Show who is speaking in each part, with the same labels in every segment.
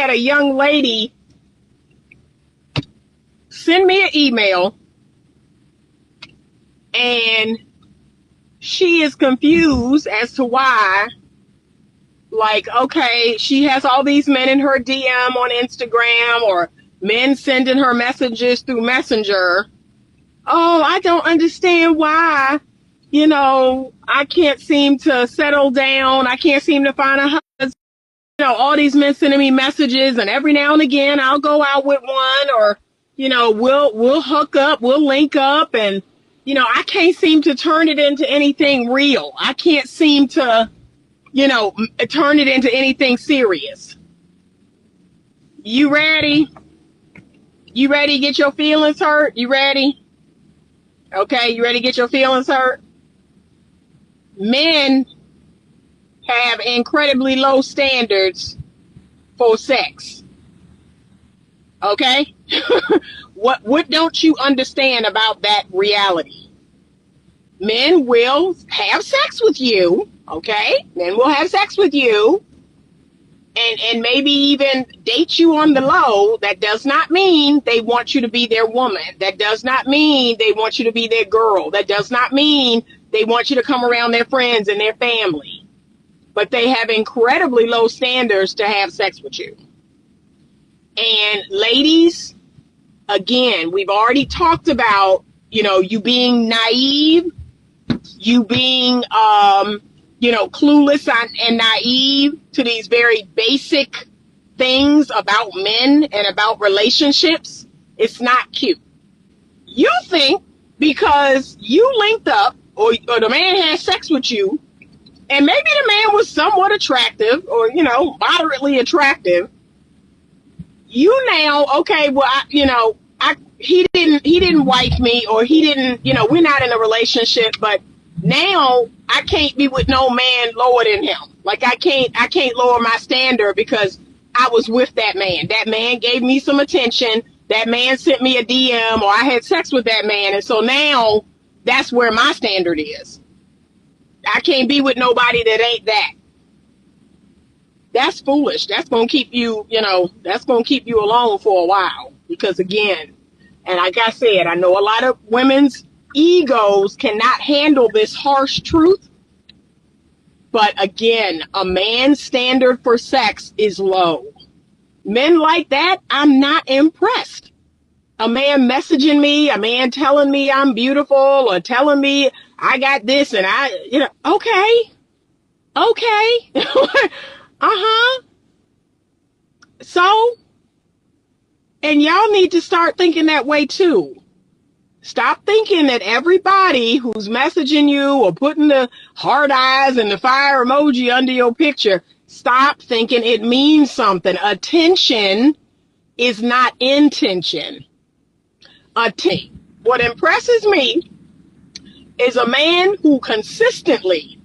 Speaker 1: had a young lady send me an email, and she is confused as to why. Like, okay, she has all these men in her DM on Instagram, or men sending her messages through Messenger. Oh, I don't understand why, I can't seem to settle down. I can't seem to find a husband. All these men sending me messages, and every now and again I'll go out with one, or, we'll hook up, we'll link up, and, I can't seem to turn it into anything real. I can't seem to, turn it into anything serious. You ready? You ready to get your feelings hurt? You ready? Okay, you ready to get your feelings hurt? Men have incredibly low standards for sex. Okay? What don't you understand about that reality? Men will have sex with you, okay? Men will have sex with you and maybe even date you on the low. That does not mean they want you to be their woman. That does not mean they want you to be their girl. That does not mean they want you to come around their friends and their family. But they have incredibly low standards to have sex with you. And ladies, again, we've already talked about, you being naive, you being, clueless and naive to these very basic things about men and about relationships. It's not cute. You think because you linked up or the man had sex with you, and maybe the man was somewhat attractive or, moderately attractive, you now, okay, well, he didn't wife me, or he didn't, we're not in a relationship, but now I can't be with no man lower than him. Like I can't lower my standard because I was with that man. That man gave me some attention. That man sent me a DM, or I had sex with that man. And so now that's where my standard is. I can't be with nobody that ain't that. That's foolish. That's going to keep you, that's going to keep you alone for a while. Because again, and like I said, I know a lot of women's egos cannot handle this harsh truth. But again, a man's standard for sex is low. Men like that, I'm not impressed. A man messaging me, a man telling me I'm beautiful, or telling me I got this and okay. Uh-huh. So, and y'all need to start thinking that way too. Stop thinking that everybody who's messaging you or putting the heart eyes and the fire emoji under your picture, stop thinking it means something. Attention is not intention. What impresses me is a man who consistently,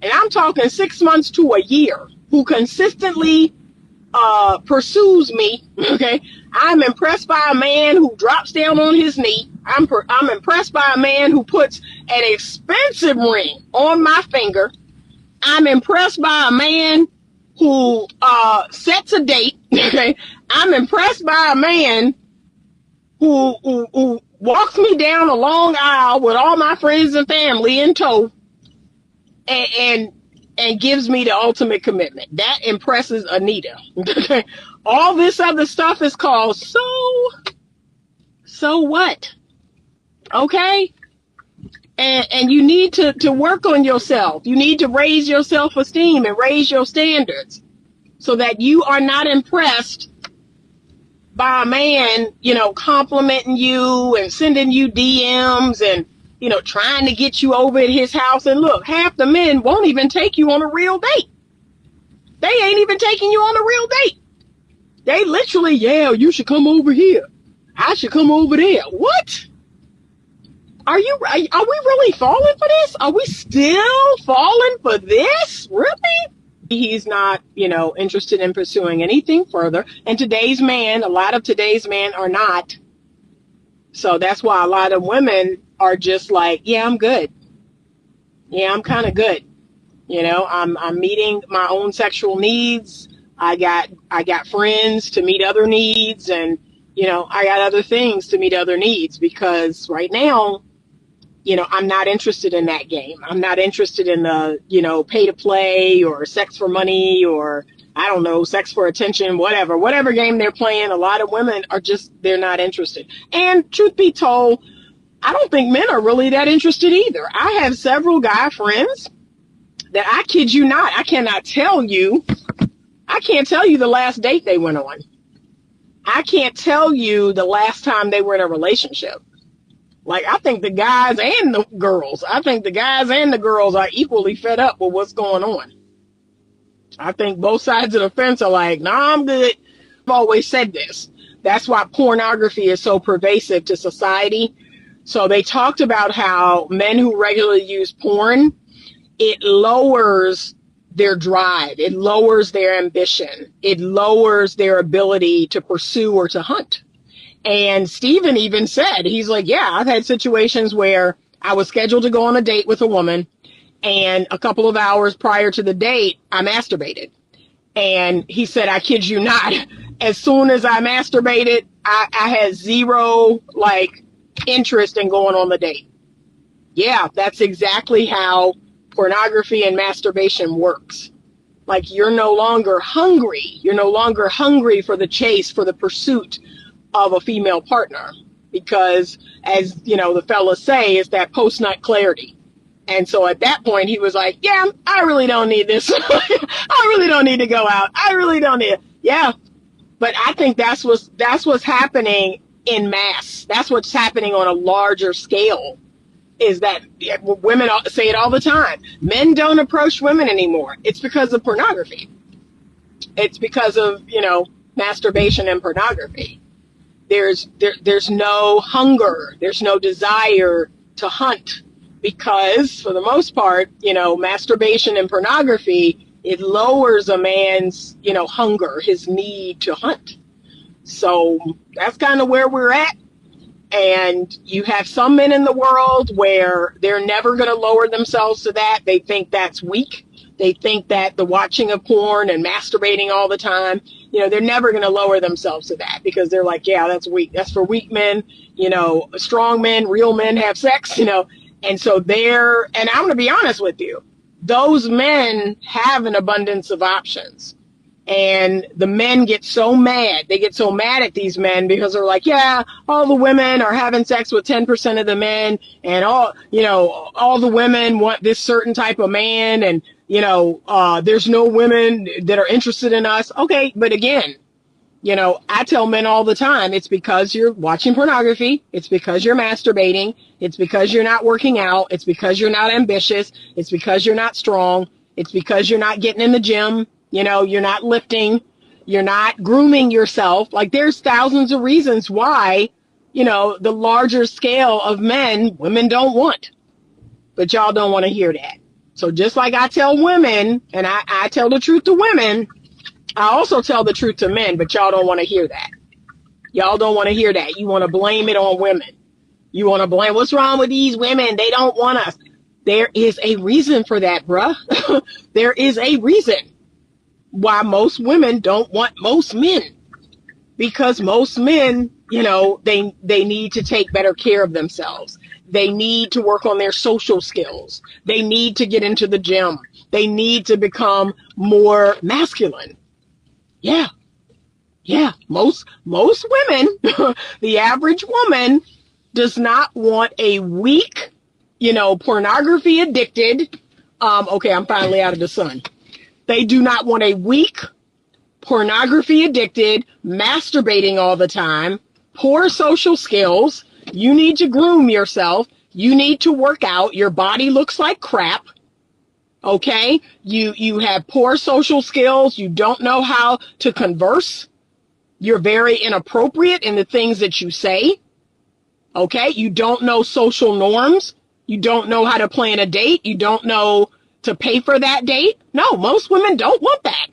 Speaker 1: and I'm talking 6 months to a year, who consistently pursues me, okay? I'm impressed by a man who drops down on his knee. I'm impressed by a man who puts an expensive ring on my finger. I'm impressed by a man who sets a date, okay? I'm impressed by a man who walks me down a long aisle with all my friends and family in tow and gives me the ultimate commitment. That impresses Anita. All this other stuff is called so what? Okay? And you need to work on yourself. You need to raise your self-esteem and raise your standards so that you are not impressed by a man, complimenting you and sending you DMs and, trying to get you over at his house. And look, half the men won't even take you on a real date. They ain't even taking you on a real date. They literally, you should come over here. I should come over there. What? Are we really falling for this? Are we still falling for this? Really? He's not, interested in pursuing anything further. And a lot of today's men are not. So that's why a lot of women are just like, I'm good. Yeah, I'm kind of good. I'm meeting my own sexual needs. I got friends to meet other needs, and I got other things to meet other needs, because right now, I'm not interested in that game. I'm not interested in the, pay to play or sex for money, or I don't know, sex for attention, whatever game they're playing. A lot of women are just, they're not interested. And truth be told, I don't think men are really that interested either. I have several guy friends that, I kid you not, I can't tell you the last date they went on. I can't tell you the last time they were in a relationship. Like, I think the guys and the girls are equally fed up with what's going on. I think both sides of the fence are like, nah, I'm good. I've always said this. That's why pornography is so pervasive to society. So they talked about how men who regularly use porn, it lowers their drive. It lowers their ambition. It lowers their ability to pursue or to hunt. And Steven even said, he's like, yeah, I've had situations where I was scheduled to go on a date with a woman, and a couple of hours prior to the date, I masturbated. And he said, I kid you not, as soon as I masturbated, I had zero, interest in going on the date. Yeah, that's exactly how pornography and masturbation works. Like, you're no longer hungry. You're no longer hungry for the chase, for the pursuit of a female partner, because, as the fellas say, it's that post-nut clarity. And so at that point, he was like, yeah, I really don't need this. I really don't need to go out. I really don't need it. Yeah. But I think that's what's happening in mass. That's what's happening on a larger scale, is that women say it all the time. Men don't approach women anymore. It's because of pornography. It's because of, masturbation and pornography. There's no hunger. There's no desire to hunt, because for the most part, masturbation and pornography, it lowers a man's, hunger, his need to hunt. So that's kind of where we're at. And you have some men in the world where they're never going to lower themselves to that. They think that's weak. They think that the watching of porn and masturbating all the time, they're never going to lower themselves to that, because they're like, yeah, that's weak. That's for weak men. Strong men, real men have sex, And so and I'm going to be honest with you, those men have an abundance of options. And the men get so mad. They get so mad at these men because they're like, yeah, all the women are having sex with 10% of the men, and all the women want this certain type of man, and, there's no women that are interested in us. Okay. But again, I tell men all the time, it's because you're watching pornography. It's because you're masturbating. It's because you're not working out. It's because you're not ambitious. It's because you're not strong. It's because you're not getting in the gym. You're not lifting, you're not grooming yourself. Like, there's thousands of reasons why, the larger scale of men, women don't want. But y'all don't want to hear that. So just like I tell women, and I tell the truth to women, I also tell the truth to men, but y'all don't want to hear that. Y'all don't want to hear that. You want to blame it on women. You want to blame, what's wrong with these women? They don't want us. There is a reason for that, bruh. There is a reason why most women don't want most men, because most men, they need to take better care of themselves. They need to work on their social skills. They need to get into the gym. They need to become more masculine. Yeah. Most women, the average woman does not want a weak, pornography addicted. Okay, I'm finally out of the sun. They do not want a weak, pornography addicted, masturbating all the time, poor social skills. You need to groom yourself. You need to work out. Your body looks like crap. Okay? You have poor social skills. You don't know how to converse. You're very inappropriate in the things that you say. Okay? You don't know social norms. You don't know how to plan a date. You don't know to pay for that date. No, most women don't want that.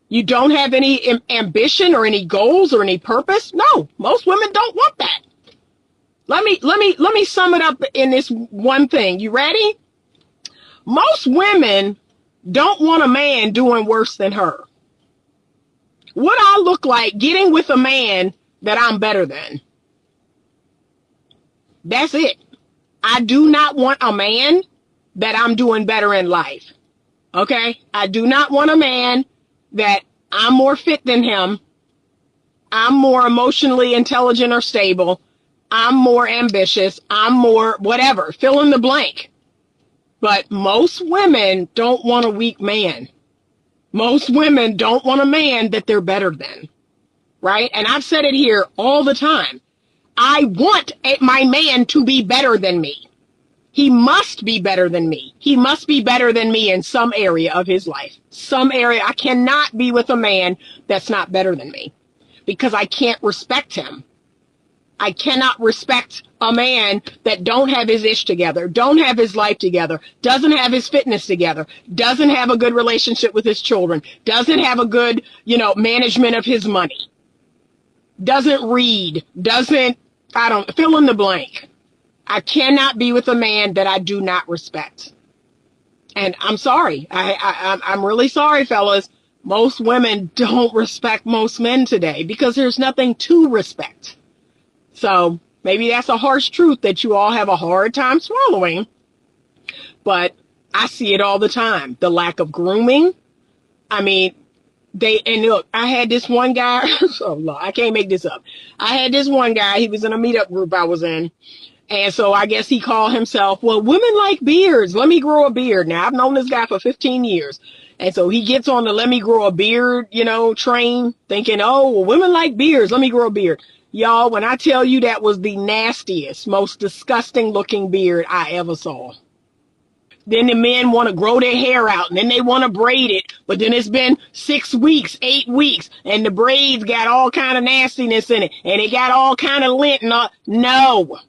Speaker 1: You don't have any ambition or any goals or any purpose. No, most women don't want that. Let me sum it up in this one thing. You ready? Most women don't want a man doing worse than her. What I look like getting with a man that I'm better than. That's it. I do not want a man that I'm doing better in life. Okay? I do not want a man that I'm more fit than him. I'm more emotionally intelligent or stable. I'm more ambitious. I'm more whatever. Fill in the blank. But most women don't want a weak man. Most women don't want a man that they're better than. Right? And I've said it here all the time. I want my man to be better than me. He must be better than me. He must be better than me in some area of his life. Some area. I cannot be with a man that's not better than me because I can't respect him. I cannot respect a man that don't have his ish together, don't have his life together, doesn't have his fitness together, doesn't have a good relationship with his children, doesn't have a good, management of his money, doesn't read, fill in the blank. I cannot be with a man that I do not respect. And I'm sorry. I'm really sorry, fellas. Most women don't respect most men today because there's nothing to respect. So maybe that's a harsh truth that you all have a hard time swallowing. But I see it all the time. The lack of grooming. I mean, look, I had this one guy. Oh, Lord, I can't make this up. I had this one guy. He was in a meetup group I was in. And so I guess he called himself, well, women like beards. Let me grow a beard. Now, I've known this guy for 15 years. And so he gets on the let me grow a beard, train, thinking, oh, well, women like beards. Let me grow a beard. Y'all, when I tell you that was the nastiest, most disgusting looking beard I ever saw. Then the men want to grow their hair out and then they want to braid it. But then it's been 6 weeks, 8 weeks, and the braids got all kind of nastiness in it. And it got all kind of lint and all. No.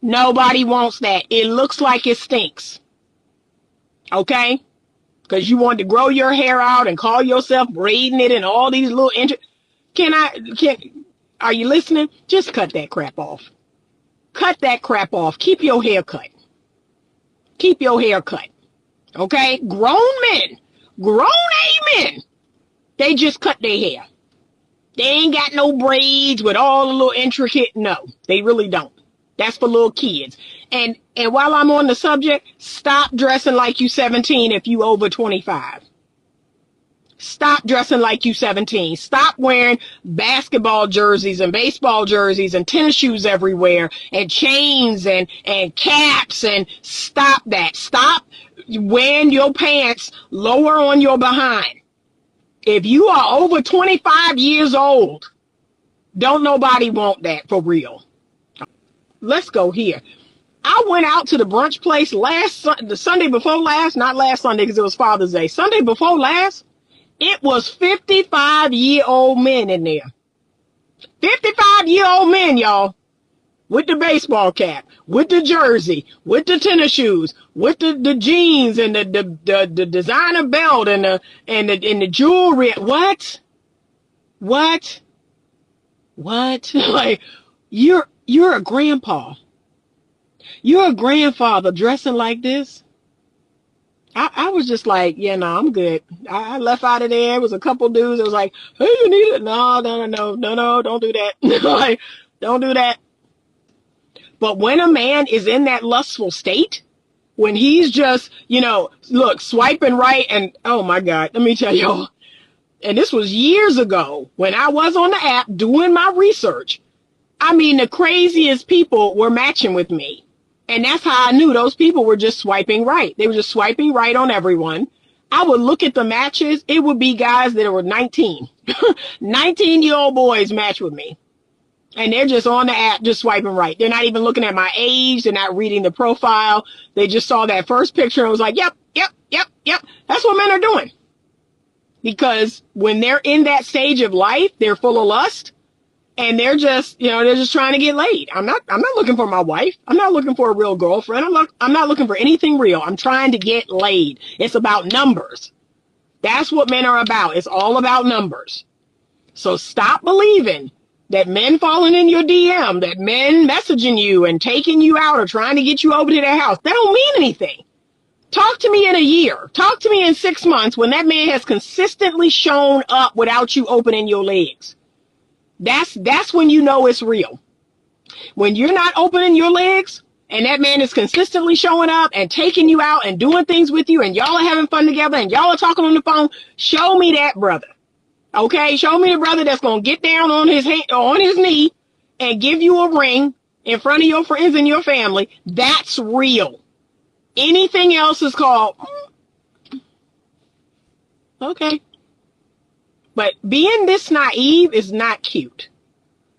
Speaker 1: Nobody wants that. It looks like it stinks. Okay? Because you want to grow your hair out and call yourself braiding it and all these little are you listening? Just cut that crap off. Cut that crap off. Keep your hair cut. Keep your hair cut. Okay? Grown men, men, they just cut their hair. They ain't got no braids with all the little intricate. No, they really don't. That's for little kids. And while I'm on the subject, stop dressing like you 17 if you over 25. Stop dressing like you 17. Stop wearing basketball jerseys and baseball jerseys and tennis shoes everywhere and chains and caps, and stop that. Stop wearing your pants lower on your behind. If you are over 25 years old, don't nobody want that for real. Let's go here. I went out to the brunch place the Sunday before last, not last Sunday because it was Father's Day. Sunday before last, it was 55-year-old men in there. 55-year-old men, y'all, with the baseball cap, with the jersey, with the tennis shoes, with the jeans and the designer belt and the jewelry. What? Like, you're a grandpa. You're a grandfather dressing like this. I was just like, yeah, no, I'm good. I left out of there. It was a couple dudes. It was like, hey, you need it? No, don't do that. Like, don't do that. But when a man is in that lustful state, when he's just, look, swiping right, and oh my God, let me tell y'all. And this was years ago when I was on the app doing my research. I mean, the craziest people were matching with me. And that's how I knew those people were just swiping right. They were just swiping right on everyone. I would look at the matches. It would be guys that were 19. 19-year-old boys match with me. And they're just on the app, just swiping right. They're not even looking at my age. They're not reading the profile. They just saw that first picture and was like, yep. That's what men are doing. Because when they're in that stage of life, they're full of lust. And they're just trying to get laid. I'm not looking for my wife. I'm not looking for a real girlfriend. I'm not looking for anything real. I'm trying to get laid. It's about numbers. That's what men are about. It's all about numbers. So stop believing that men falling in your DM, that men messaging you and taking you out or trying to get you over to their house. That don't mean anything. Talk to me in a year. Talk to me in 6 months when that man has consistently shown up without you opening your legs. That's when you know it's real. When you're not opening your legs and that man is consistently showing up and taking you out and doing things with you and y'all are having fun together and y'all are talking on the phone, show me that brother. Okay? Show me the brother that's going to get down on his hand, on his knee and give you a ring in front of your friends and your family. That's real. Anything else is called, okay. But being this naive is not cute.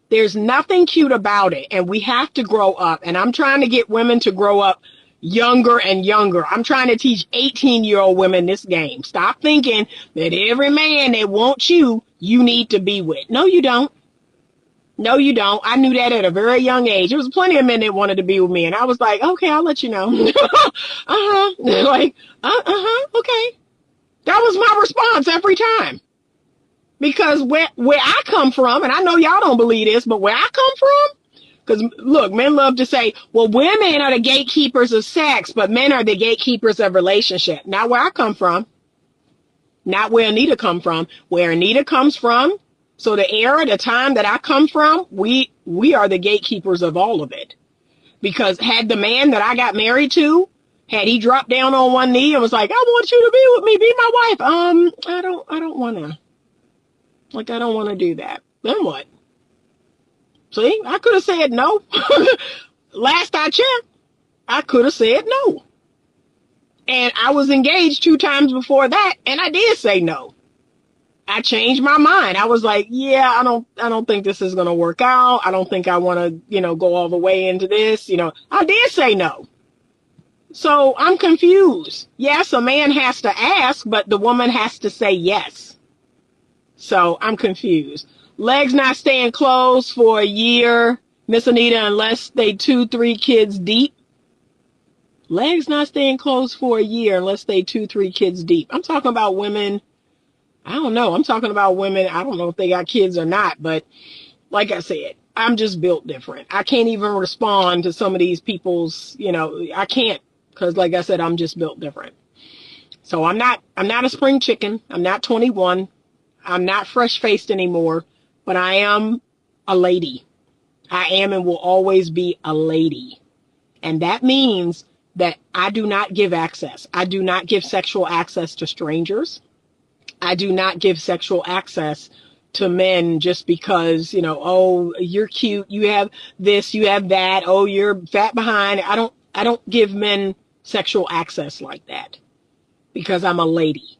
Speaker 1: There's nothing cute about it. And we have to grow up. And I'm trying to get women to grow up younger and younger. I'm trying to teach 18-year-old women this game. Stop thinking that every man that wants you, you need to be with. No, you don't. No, you don't. I knew that at a very young age. There was plenty of men that wanted to be with me. And I was like, okay, I'll let you know. Like, okay. That was my response every time. Because where I come from, and I know y'all don't believe this, but where I come from, because look, men love to say, well, women are the gatekeepers of sex, but men are the gatekeepers of relationship. Not where I come from. Not where Anita come from. Where Anita comes from. So the era, the time that I come from, we are the gatekeepers of all of it. Because had the man that I got married to, had he dropped down on one knee and was like, I want you to be with me, be my wife. I don't want to. Like, I don't want to do that. Then what? See, I could have said no. Last I checked, I could have said no. And I was engaged 2 times before that, and I did say no. I changed my mind. I was like, yeah, I don't think this is going to work out. I don't think I want to, go all the way into this. I did say no. So I'm confused. Yes, a man has to ask, but the woman has to say yes. So I'm confused. Legs not staying closed for a year, Miss Anita, unless they 2-3 kids deep. Legs not staying closed for a year unless they 2-3 kids deep. I'm talking about women. I don't know. I'm talking about women. I don't know if they got kids or not, but like I said, I'm just built different. I can't even respond to some of these people's, I can't, because like I said, I'm just built different. So I'm not a spring chicken. I'm not 21. I'm not fresh-faced anymore, but I am a lady. I am and will always be a lady. And that means that I do not give access. I do not give sexual access to strangers. I do not give sexual access to men just because, oh, you're cute, you have this, you have that, oh, you're fat behind. I don't give men sexual access like that because I'm a lady.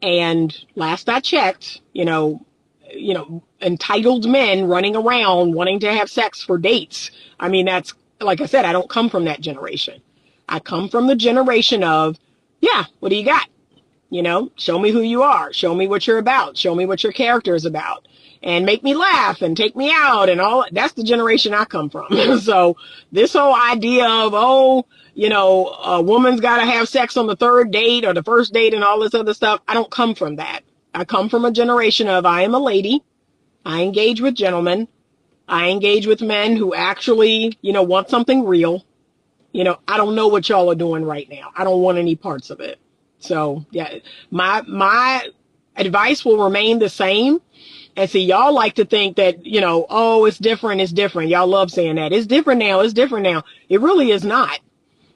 Speaker 1: And last I checked, entitled men running around wanting to have sex for dates. I mean, that's, like I said, I don't come from that generation. I come from the generation of, yeah, what do you got? Show me who you are. Show me what you're about. Show me what your character is about. And make me laugh and take me out and all. That's the generation I come from. So this whole idea of, a woman's got to have sex on the 3rd date or the 1st date and all this other stuff. I don't come from that. I come from a generation of I am a lady. I engage with gentlemen. I engage with men who actually, want something real. I don't know what y'all are doing right now. I don't want any parts of it. So yeah, my advice will remain the same. And see, y'all like to think that, oh, it's different. It's different. Y'all love saying that. It's different now. It's different now. It really is not.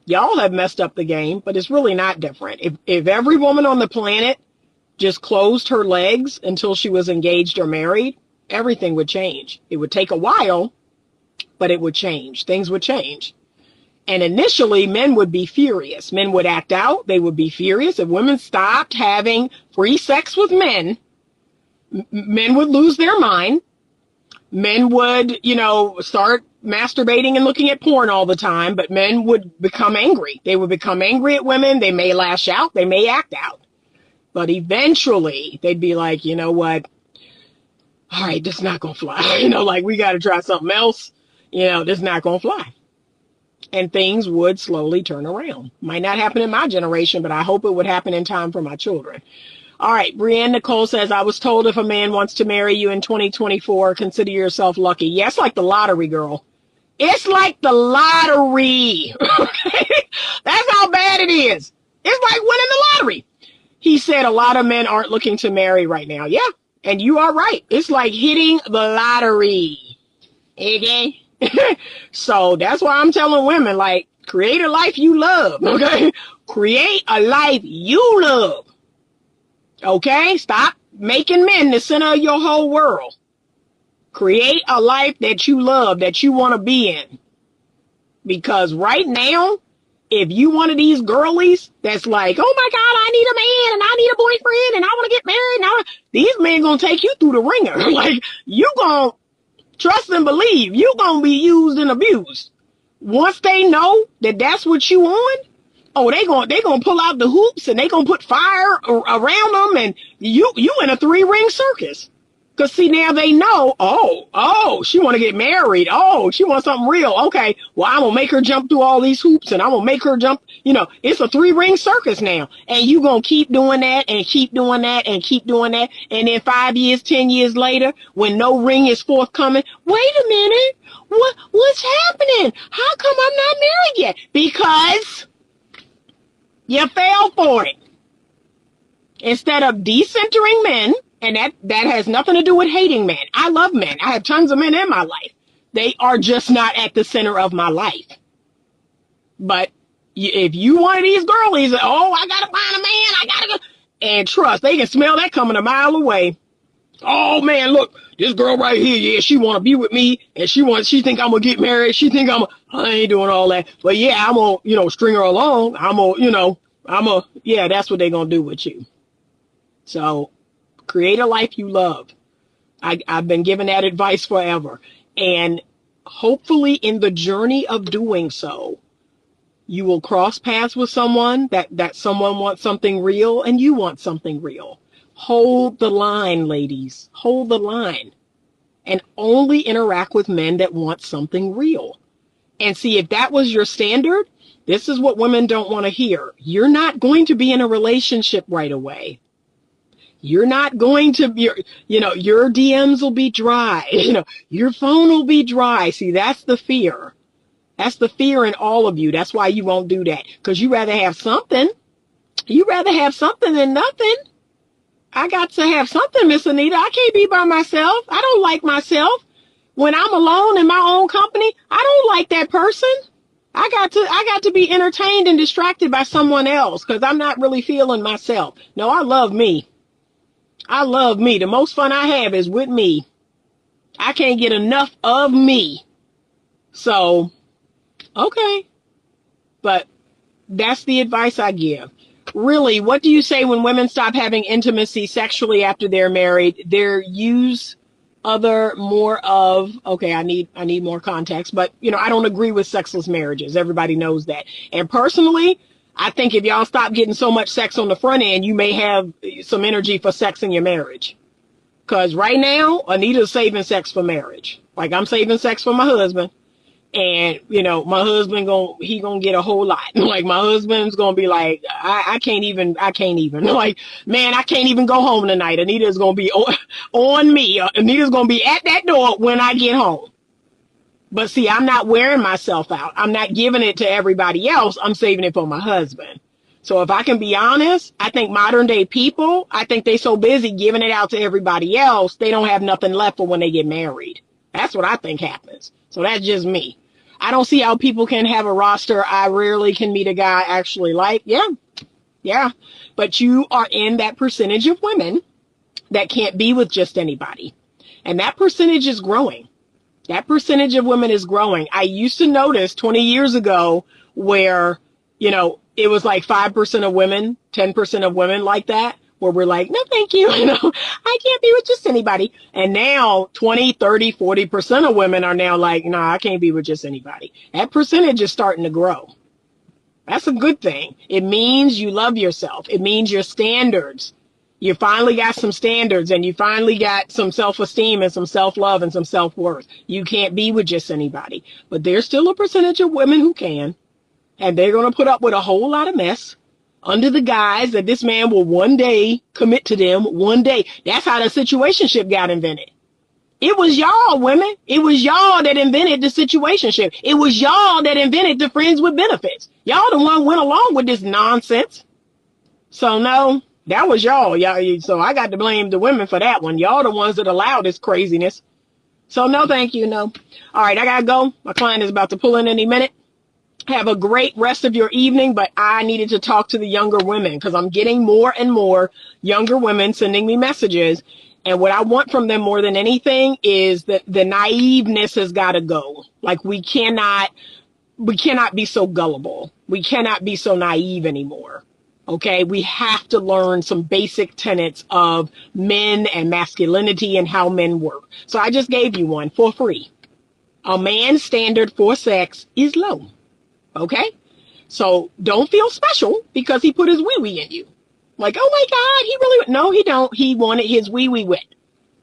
Speaker 1: Y'all have messed up the game, but it's really not different. If every woman on the planet just closed her legs until she was engaged or married, everything would change. It would take a while, but it would change. Things would change. And initially, men would be furious. Men would act out. They would be furious. If women stopped having free sex with men, men would lose their mind. Men would, start masturbating and looking at porn all the time, but men would become angry. They would become angry at women. They may lash out. They may act out. But eventually, they'd be like, you know what? All right, this is not going to fly. We got to try something else. This is not going to fly. And things would slowly turn around. Might not happen in my generation, but I hope it would happen in time for my children. All right, Brianne Nicole says, I was told if a man wants to marry you in 2024, consider yourself lucky. Yeah, it's like the lottery, girl. It's like the lottery. That's how bad it is. It's like winning the lottery. He said a lot of men aren't looking to marry right now. Yeah. And you are right. It's like hitting the lottery. Okay. So that's why I'm telling women, like, create a life you love. Okay. Create a life you love. Okay. Stop making men the center of your whole world. Create a life that you love, that you want to be in. Because right now, if you one of these girlies that's like, oh my God, I need a man and I need a boyfriend and I want to get married. Now these men gonna take you through the ringer. Like, you gonna trust and believe you gonna be used and abused. Once they know that that's what you on, oh, they gonna pull out the hoops and they gonna put fire around them, and you in a 3-ring circus. Cause see, now they know, oh, she want to get married. Oh, she wants something real. Okay, well, I'm gonna make her jump through all these hoops, and I'm gonna make her jump. You know, it's a 3-ring circus now, and you gonna keep doing that and keep doing that and keep doing that, and then 5 years, 10 years later, when no ring is forthcoming, wait a minute, what's happening? How come I'm not married yet? Because you fell for it. Instead of decentering men. And that has nothing to do with hating men. I love men. I have tons of men in my life. They are just not at the center of my life. But if you one of these girlies, oh, I got to find a man, I got to go. And trust, they can smell that coming a mile away. Oh, man, look, this girl right here, yeah, she want to be with me. And she think I'm going to get married. She think I ain't doing all that. But yeah, I'm going to, string her along. Yeah, that's what they going to do with you. So, create a life you love. I've been giving that advice forever. And hopefully in the journey of doing so, you will cross paths with someone that someone wants something real and you want something real. Hold the line, ladies. Hold the line. And only interact with men that want something real. And see, if that was your standard, this is what women don't want to hear. You're not going to be in a relationship right away. You're not going to be, your DMs will be dry. Your phone will be dry. See, that's the fear. That's the fear in all of you. That's why you won't do that. Because you rather have something. You rather have something than nothing. I got to have something, Miss Anita. I can't be by myself. I don't like myself. When I'm alone in my own company, I don't like that person. I got to be entertained and distracted by someone else because I'm not really feeling myself. No, I love me. I love me. The most fun I have is with me. I can't get enough of me. So, okay. But that's the advice I give. Really, what do you say when women stop having intimacy sexually after they're married? They're okay, I need more context, but I don't agree with sexless marriages. Everybody knows that. And personally, I think if y'all stop getting so much sex on the front end, you may have some energy for sex in your marriage. Because right now, Anita's saving sex for marriage. Like, I'm saving sex for my husband. And, my husband gonna get a whole lot. Like, my husband's gonna be like, I can't even. Like, man, I can't even go home tonight. Anita's gonna be on me. Anita's gonna be at that door when I get home. But see, I'm not wearing myself out. I'm not giving it to everybody else. I'm saving it for my husband. So if I can be honest, I think modern day people, I think they so busy giving it out to everybody else, they don't have nothing left for when they get married. That's what I think happens. So that's just me. I don't see how people can have a roster. I rarely can meet a guy I actually like. Yeah. But you are in that percentage of women that can't be with just anybody. And that percentage is growing. That percentage of women is growing. I used to notice 20 years ago where, it was like 5% of women, 10% of women like that, where we're like, no, thank you. I can't be with just anybody. And now 20, 30, 40% of women are now like, no, I can't be with just anybody. That percentage is starting to grow. That's a good thing. It means you love yourself. It means your standards. You finally got some standards and you finally got some self-esteem and some self-love and some self-worth. You can't be with just anybody. But there's still a percentage of women who can. And they're going to put up with a whole lot of mess under the guise that this man will one day commit to them one day. That's how the situationship got invented. It was y'all, women. It was y'all that invented the situationship. It was y'all that invented the friends with benefits. Y'all the one went along with this nonsense. So no, that was y'all. Y'all. So I got to blame the women for that one. Y'all the ones that allowed this craziness. So no, thank you. No. All right, I gotta go. My client is about to pull in any minute. Have a great rest of your evening, but I needed to talk to the younger women because I'm getting more and more younger women sending me messages. And what I want from them more than anything is that the naiveness has got to go. Like we cannot be so gullible. We cannot be so naive anymore. Okay. We have to learn some basic tenets of men and masculinity and how men work. So I just gave you one for free. A man's standard for sex is low. Okay. So don't feel special because he put his wee wee in you. Like, oh my God, he really, no, he don't. He wanted his wee wee wet.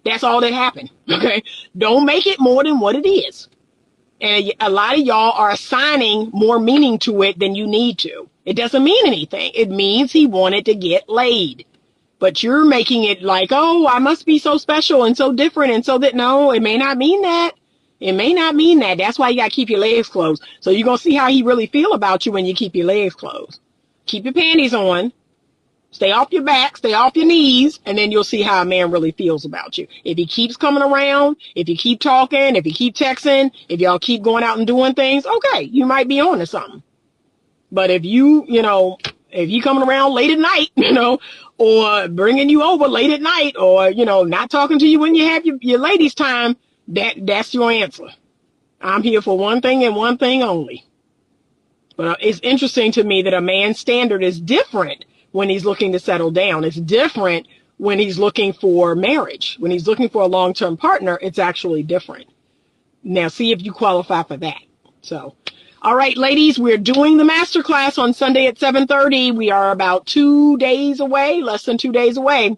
Speaker 1: That's all that happened. Okay. Don't make it more than what it is. And a lot of y'all are assigning more meaning to it than you need to. It doesn't mean anything. It means he wanted to get laid. But you're making it like, oh, I must be so special and so different and so that, no, it may not mean that. It may not mean that. That's why you got to keep your legs closed. So you're going to see how he really feel about you when you keep your legs closed. Keep your panties on. Stay off your back, stay off your knees, and then you'll see how a man really feels about you. If he keeps coming around, if you keep talking, if you keep texting, if y'all keep going out and doing things, okay, you might be on to something. But if if you coming around late at night, or bringing you over late at night, or, not talking to you when you have your ladies' time, that's your answer. I'm here for one thing and one thing only. But it's interesting to me that a man's standard is different when he's looking to settle down. It's different when he's looking for marriage. When he's looking for a long-term partner, it's actually different. Now, see if you qualify for that. So, all right, ladies, we're doing the masterclass on Sunday at 7:30. We are about 2 days away, less than 2 days away.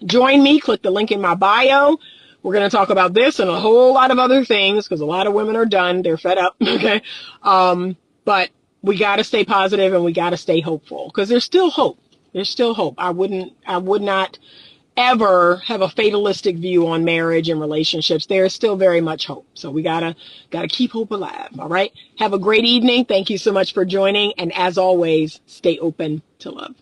Speaker 1: Join me. Click the link in my bio. We're going to talk about this and a whole lot of other things because a lot of women are done. They're fed up. Okay. But we got to stay positive and we got to stay hopeful because there's still hope. There's still hope. I would not ever have a fatalistic view on marriage and relationships. There is still very much hope. So we gotta keep hope alive. All right. Have a great evening. Thank you so much for joining. And as always, stay open to love.